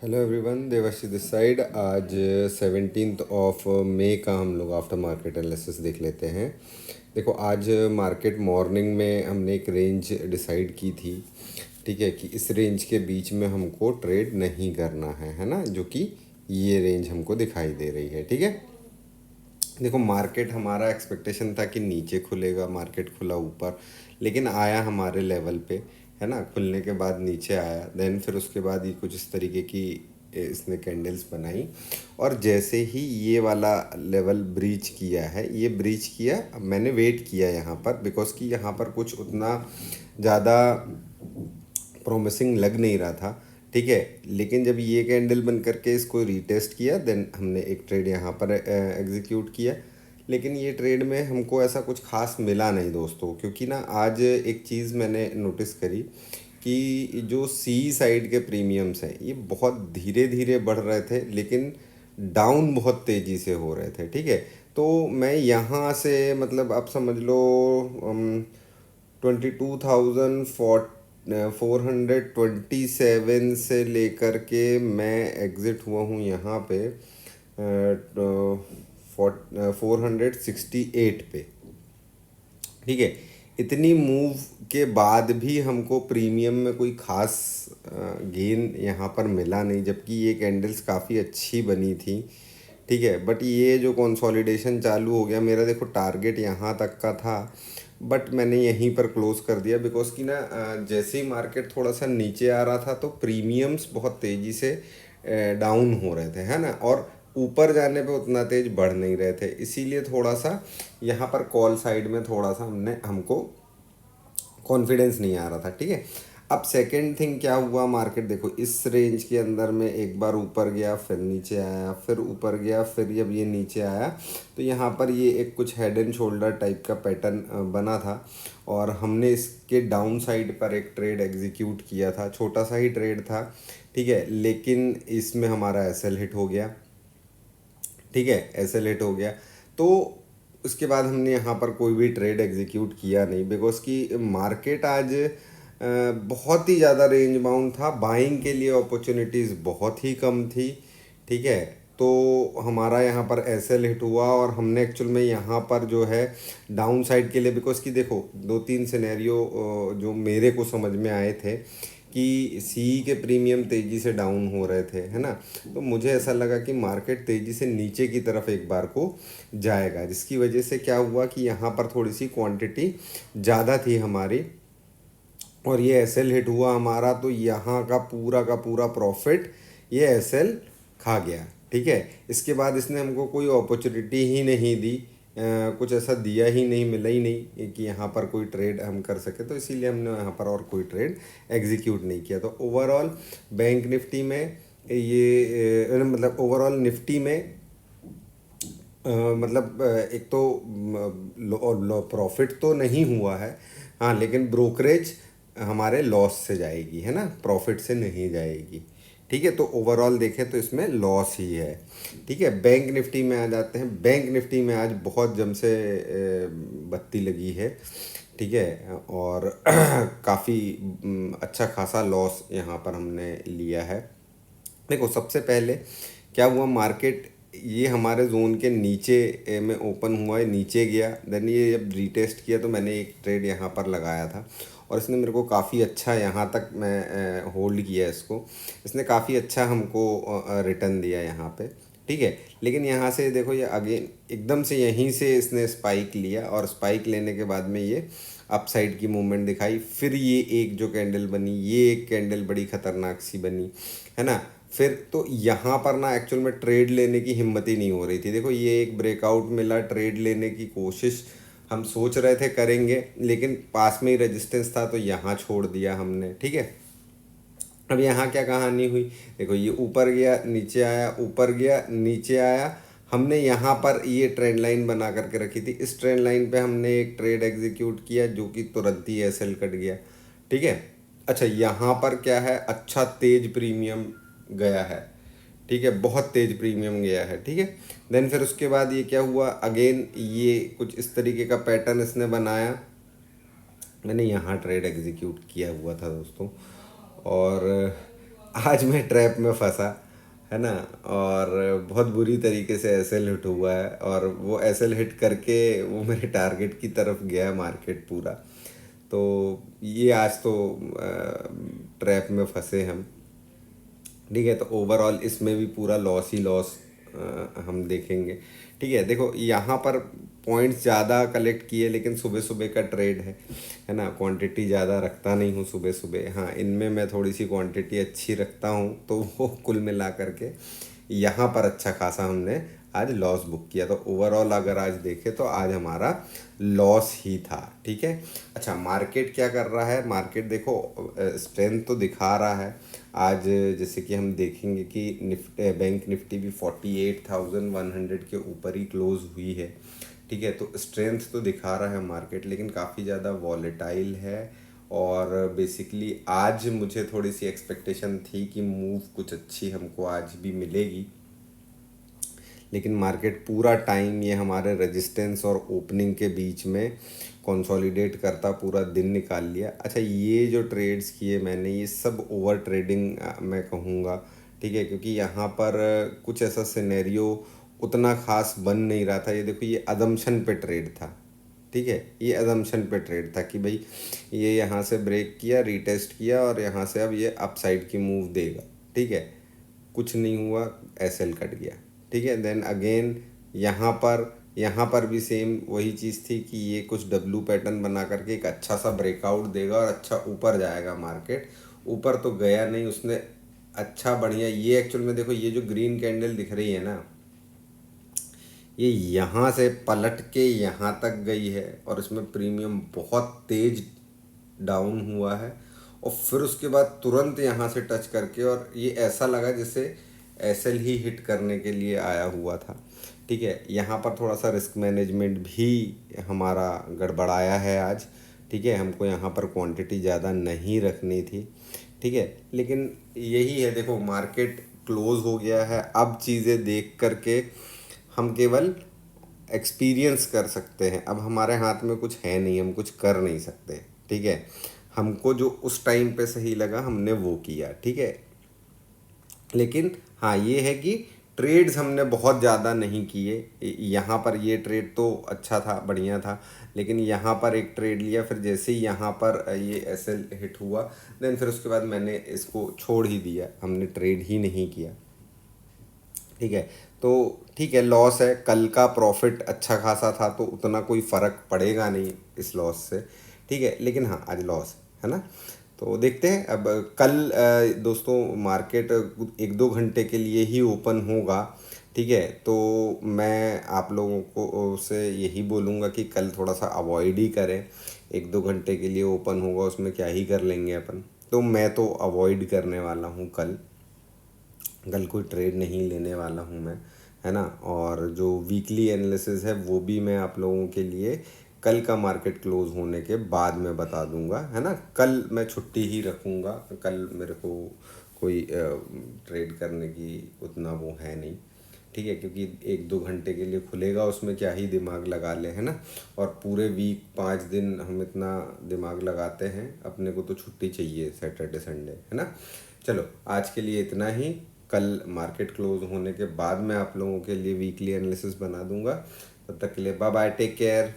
Hello everyone, Devashi this side. आज 17th of May का हम लोग आफ्टर मार्केट एनालिसिस देख लेते हैं। देखो, आज मार्केट मॉर्निंग में हमने एक रेंज डिसाइड की थी, ठीक है, कि इस रेंज के बीच में हमको ट्रेड नहीं करना है ना, जो कि ये रेंज हमको दिखाई दे रही है, ठीक है। देखो, मार्केट हमारा एक्सपेक्टेशन था कि नीचे खुलेगा, मार्केट खुला ऊपर, लेकिन आया हमारे लेवल पे, है ना। खुलने के बाद नीचे आया, देन फिर उसके बाद ये कुछ इस तरीके की इसने कैंडल्स बनाई। और जैसे ही ये वाला लेवल ब्रीच किया है, ये ब्रीच किया, अब मैंने वेट किया यहाँ पर, बिकॉज कि यहाँ पर कुछ उतना ज़्यादा प्रॉमिसिंग लग नहीं रहा था, ठीक है। लेकिन जब ये कैंडल बन करके इसको रीटेस्ट किया, देन हमने एक ट्रेड यहाँ पर एग्जीक्यूट किया। लेकिन ये ट्रेड में हमको ऐसा कुछ खास मिला नहीं दोस्तों, क्योंकि ना आज एक चीज़ मैंने नोटिस करी कि जो सी साइड के प्रीमियम्स हैं ये बहुत धीरे धीरे बढ़ रहे थे, लेकिन डाउन बहुत तेज़ी से हो रहे थे, ठीक है। तो मैं यहाँ से मतलब आप समझ लो 22,427 से लेकर के मैं एग्ज़िट हुआ हूँ यहाँ पे 468 पे, ठीक है। इतनी मूव के बाद भी हमको प्रीमियम में कोई खास गेन यहाँ पर मिला नहीं, जबकि ये कैंडल्स काफ़ी अच्छी बनी थी, ठीक है। बट ये जो कंसोलिडेशन चालू हो गया, मेरा देखो टारगेट यहाँ तक का था, बट मैंने यहीं पर क्लोज कर दिया, बिकॉज कि ना जैसे ही मार्केट थोड़ा सा नीचे आ रहा था तो प्रीमियम्स बहुत तेज़ी से डाउन हो रहे थे, है ना। और ऊपर जाने पे उतना तेज बढ़ नहीं रहे थे, इसीलिए थोड़ा सा यहाँ पर कॉल साइड में थोड़ा सा हमको कॉन्फिडेंस नहीं आ रहा था, ठीक है। अब सेकंड थिंग क्या हुआ, मार्केट देखो इस रेंज के अंदर में एक बार ऊपर गया, फिर नीचे आया, फिर ऊपर गया, फिर जब ये नीचे आया तो यहाँ पर ये एक कुछ हेड एंड शोल्डर टाइप का पैटर्न बना था। और हमने इसके डाउन साइड पर एक ट्रेड एग्जीक्यूट किया था, छोटा सा ही ट्रेड था, ठीक है। लेकिन इसमें हमारा एसएल हिट हो गया, ठीक है, ऐसे लेट हो गया। तो उसके बाद हमने यहाँ पर कोई भी ट्रेड एग्जीक्यूट किया नहीं, बिकॉज कि मार्केट आज बहुत ही ज़्यादा रेंज बाउंड था, बाइंग के लिए अपॉर्चुनिटीज़ बहुत ही कम थी, ठीक है। तो हमारा यहाँ पर एसएल हिट हुआ और हमने एक्चुअल में यहाँ पर जो है डाउन साइड के लिए, बिकॉज कि देखो दो तीन सिनेरियो जो मेरे को समझ में आए थे कि सी के प्रीमियम तेज़ी से डाउन हो रहे थे, है ना। तो मुझे ऐसा लगा कि मार्केट तेज़ी से नीचे की तरफ एक बार को जाएगा, जिसकी वजह से क्या हुआ कि यहाँ पर थोड़ी सी क्वांटिटी ज़्यादा थी हमारी, और ये एसएल हिट हुआ हमारा, तो यहाँ का पूरा प्रॉफिट ये एसएल खा गया, ठीक है। इसके बाद इसने हमको कोई अपॉर्चुनिटी ही नहीं दी, कुछ ऐसा दिया ही नहीं, मिला ही नहीं कि यहाँ पर कोई ट्रेड हम कर सके, तो इसीलिए हमने यहाँ पर और कोई ट्रेड एग्जीक्यूट नहीं किया। तो ओवरऑल बैंक निफ्टी में ये मतलब ओवरऑल निफ्टी में मतलब एक तो प्रॉफिट तो नहीं हुआ है, हाँ, लेकिन ब्रोकरेज हमारे लॉस से जाएगी, है ना, प्रॉफिट से नहीं जाएगी, ठीक है। तो ओवरऑल देखें तो इसमें लॉस ही है, ठीक है। बैंक निफ्टी में आ जाते हैं। बैंक निफ्टी में आज बहुत जम से बत्ती लगी है, ठीक है। और काफ़ी अच्छा खासा लॉस यहाँ पर हमने लिया है। देखो, सबसे पहले क्या हुआ, मार्केट ये हमारे जोन के नीचे में ओपन हुआ है, नीचे गया, देन ये जब रीटेस्ट किया तो मैंने एक ट्रेड यहाँ पर लगाया था, और इसने मेरे को काफ़ी अच्छा, यहाँ तक मैं होल्ड किया इसको, इसने काफ़ी अच्छा हमको रिटर्न दिया यहाँ पे, ठीक है। लेकिन यहाँ से देखो ये अगेन एकदम से यहीं से इसने स्पाइक लिया, और स्पाइक लेने के बाद में ये अपसाइड की मूवमेंट दिखाई, फिर ये एक जो कैंडल बनी, ये एक कैंडल बड़ी खतरनाक सी बनी, है ना। फिर तो यहाँ पर ना एक्चुअल में ट्रेड लेने की हिम्मत ही नहीं हो रही थी। देखो, ये एक ब्रेकआउट मिला, ट्रेड लेने की कोशिश हम सोच रहे थे करेंगे, लेकिन पास में ही रेजिस्टेंस था तो यहाँ छोड़ दिया हमने, ठीक है। अब यहाँ क्या कहानी हुई, देखो ये ऊपर गया, नीचे आया, ऊपर गया, नीचे आया, हमने यहाँ पर ये ट्रेंड लाइन बना करके रखी थी, इस ट्रेंड लाइन पे हमने एक ट्रेड एग्जीक्यूट किया जो कि तुरंत ही एसएल कट गया, ठीक है। अच्छा, यहाँ पर क्या है, अच्छा तेज प्रीमियम गया है, ठीक है, बहुत तेज प्रीमियम गया है, ठीक है। देन फिर उसके बाद ये क्या हुआ, अगेन ये कुछ इस तरीके का पैटर्न इसने बनाया, मैंने यहाँ ट्रेड एग्जीक्यूट किया हुआ था दोस्तों, और आज मैं ट्रैप में फंसा, है ना। और बहुत बुरी तरीके से एसएल हिट हुआ है, और वो एसएल हिट करके वो मेरे टारगेट की तरफ गया मार्केट पूरा। तो ये आज तो ट्रैप में फंसे हम। ठीक है, तो ओवरऑल इसमें भी पूरा लॉस ही लॉस हम देखेंगे। ठीक है, देखो यहाँ पर पॉइंट्स ज़्यादा कलेक्ट किए, लेकिन सुबह सुबह का ट्रेड है ना, क्वांटिटी ज़्यादा रखता नहीं हूँ सुबह सुबह। हाँ, इनमें मैं थोड़ी सी क्वांटिटी अच्छी रखता हूँ, तो वो कुल मिला करके यहाँ पर अच्छा खासा हमने आज लॉस बुक किया। तो ओवरऑल अगर आज देखें तो आज हमारा लॉस ही था। ठीक है। अच्छा, मार्केट क्या कर रहा है? मार्केट देखो स्ट्रेंथ तो दिखा रहा है आज। जैसे कि हम देखेंगे कि बैंक निफ्टी भी 48,100 के ऊपर ही क्लोज हुई है। ठीक है, तो स्ट्रेंथ तो दिखा रहा है मार्केट, लेकिन काफ़ी ज़्यादा वॉलेटाइल है। और बेसिकली आज मुझे थोड़ी सी एक्सपेक्टेशन थी कि मूव कुछ अच्छी हमको आज भी मिलेगी, लेकिन मार्केट पूरा टाइम ये हमारे रेजिस्टेंस और ओपनिंग के बीच में कंसोलिडेट करता पूरा दिन निकाल लिया। अच्छा, ये जो ट्रेड्स किए मैंने, ये सब ओवर ट्रेडिंग मैं कहूँगा। ठीक है, क्योंकि यहाँ पर कुछ ऐसा सिनेरियो उतना खास बन नहीं रहा था। ये देखो, ये अदम्पशन पे ट्रेड था। ठीक है, ये अदम्पशन पे ट्रेड था कि भाई ये यहाँ से ब्रेक किया, रीटेस्ट किया, और यहाँ से अब ये अपसाइड की मूव देगा। ठीक है, कुछ नहीं हुआ, एसएल कट गया। ठीक है, देन अगेन यहाँ पर भी सेम वही चीज़ थी कि ये कुछ डब्लू पैटर्न बना करके एक अच्छा सा ब्रेकआउट देगा और अच्छा ऊपर जाएगा मार्केट। ऊपर तो गया नहीं उसने। अच्छा बढ़िया, ये एक्चुअल में देखो, ये जो ग्रीन कैंडल दिख रही है ना, ये यहाँ से पलट के यहाँ तक गई है, और इसमें प्रीमियम बहुत तेज डाउन हुआ है। और फिर उसके बाद तुरंत यहाँ से टच करके, और ये ऐसा लगा जैसे एसएल ही हिट करने के लिए आया हुआ था। ठीक है, यहाँ पर थोड़ा सा रिस्क मैनेजमेंट भी हमारा गड़बड़ाया है आज। ठीक है, हमको यहाँ पर क्वांटिटी ज़्यादा नहीं रखनी थी। ठीक है, लेकिन यही है, देखो मार्केट क्लोज हो गया है। अब चीज़ें देख करके हम केवल एक्सपीरियंस कर सकते हैं। अब हमारे हाथ में कुछ है नहीं, हम कुछ कर नहीं सकते। ठीक है, हमको जो उस टाइम पे सही लगा हमने वो किया। ठीक है, लेकिन हाँ, ये है कि ट्रेड्स हमने बहुत ज़्यादा नहीं किए। यहाँ पर ये ट्रेड तो अच्छा था, बढ़िया था, लेकिन यहाँ पर एक ट्रेड लिया, फिर जैसे ही यहाँ पर ये एसएल हिट हुआ, देन फिर उसके बाद मैंने इसको छोड़ ही दिया, हमने ट्रेड ही नहीं किया। ठीक है, तो ठीक है, लॉस है। कल का प्रॉफिट अच्छा खासा था, तो उतना कोई फ़र्क पड़ेगा नहीं इस लॉस से। ठीक है, लेकिन हाँ, आज लॉस है ना। तो देखते हैं अब कल। दोस्तों, मार्केट 1-2 घंटे के लिए ही ओपन होगा। ठीक है, तो मैं आप लोगों को से यही बोलूँगा कि कल थोड़ा सा अवॉइड ही करें। 1-2 घंटे के लिए ओपन होगा, उसमें क्या ही कर लेंगे अपन। तो मैं तो अवॉइड करने वाला हूँ कल। कल कोई ट्रेड नहीं लेने वाला हूँ मैं, है ना। और जो वीकली एनालिसिस है वो भी मैं आप लोगों के लिए कल का मार्केट क्लोज होने के बाद में बता दूंगा, है ना। कल मैं छुट्टी ही रखूँगा, कल मेरे को कोई ट्रेड करने की उतना वो है नहीं। ठीक है, क्योंकि 1-2 घंटे के लिए खुलेगा, उसमें क्या ही दिमाग लगा ले, है ना। और पूरे वीक 5 दिन हम इतना दिमाग लगाते हैं, अपने को तो छुट्टी चाहिए सैटरडे संडे, है ना। चलो, आज के लिए इतना ही। कल मार्केट क्लोज होने के बाद मैं आप लोगों के लिए वीकली एनालिसिस बना दूंगा। तब तक के लिए बाय बाय, टेक केयर।